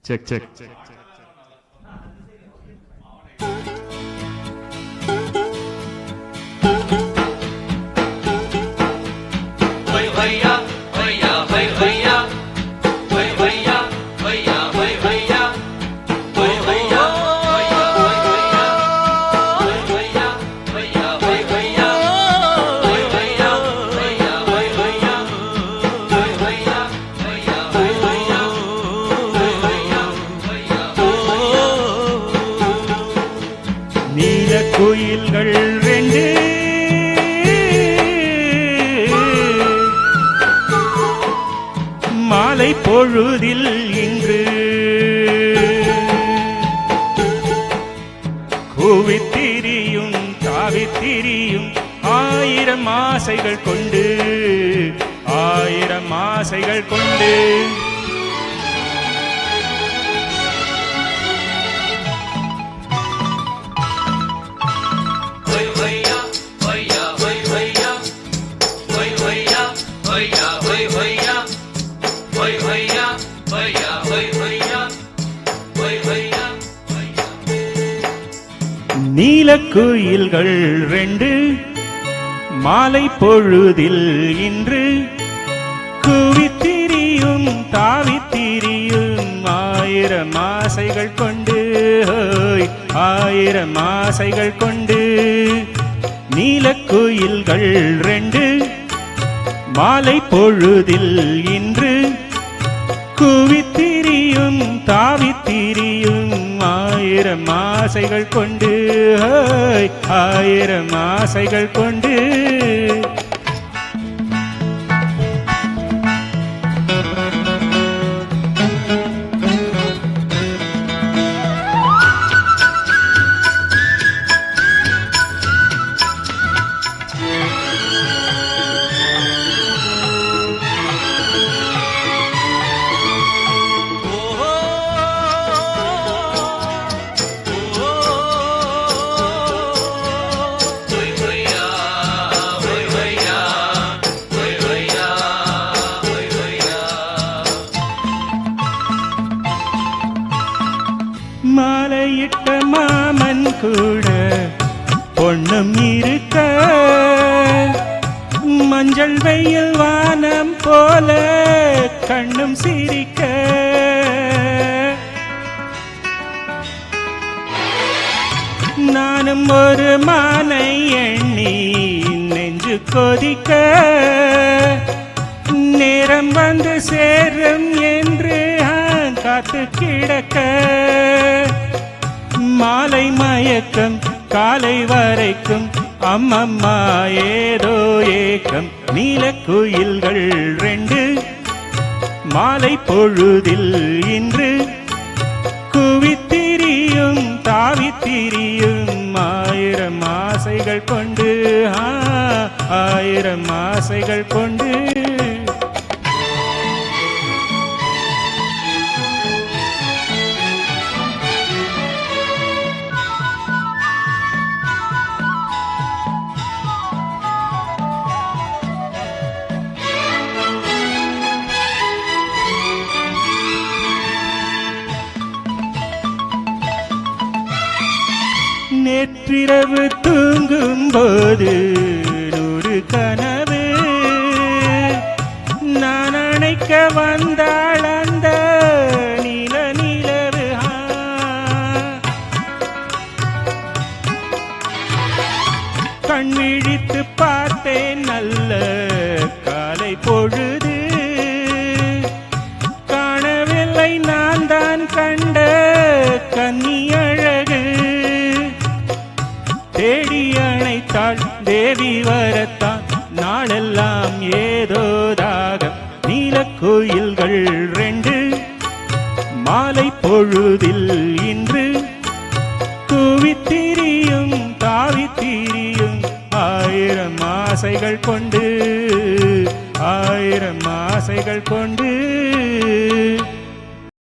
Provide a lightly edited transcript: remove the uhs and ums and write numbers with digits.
check check குயில்கள் ரெண்டு மாலை பொழுதில் இன்று கூவித்திரியும் தாவித்திரியும் ஆயிரம் ஆசைகள் கொண்டு ஆயிரம் ஆசைகள் கொண்டு நீலக்குயில்கள் ரெண்டு மாலை பொழுதில் இன்று குவித்திரியும் தாவித்திரியும் ஆயிரம் ஆசைகள் கொண்டு ஆயிரம் ஆசைகள் கொண்டு நீலக்குயில்கள் ரெண்டு மாலை பொழுதில் இன்று குவித்திரியும் தாவித்திரியும் ஆயிரம் ஆசைகள் கொண்டு ஆயிரம் ஆசைகள் கொண்டு மாலையிட்ட மாமன் கூட பொண்ணும் இருக்க மஞ்சள் வெயில் வானம் போல கண்ணும் சிரிக்க நானும் ஒரு மானை எண்ணி நெஞ்சு கொதிக்க நேரம் வந்து சேரும் என்று காத்து கிடக்க மாலை மயக்கம் காலை வரைக்கும் அம்மம்மா ஏதோ ஏக்கம் நீலக்குயில்கள் ரெண்டு மாலை பொழுதில் இன்று குவித்திரியும் தாவித்திரியும் ஆயிரம் ஆசைகள் கொண்டு ஆயிரம் ஆசைகள் கொண்டு நேற்றிரவு தூங்கும் போது நூறு கனவு நான் அணைக்க வந்தாள் அந்த நீல நிலவு கண் விழித்து பார்த்தேன் நல்ல காலை பொழுது காணவில்லை நான் தான் கண்ட கன்னி அழகு தேடி அணைத்தாள் தேவி வரத்தான் நாளெல்லாம் ஏதோ தாகம் நீலக்குயில்கள் ரெண்டு மாலை பொழுதில் இன்று குவித்திரியும் தாவித்திரியும் ஆயிரம் ஆசைகள் கொண்டு ஆயிரம் ஆசைகள் கொண்டு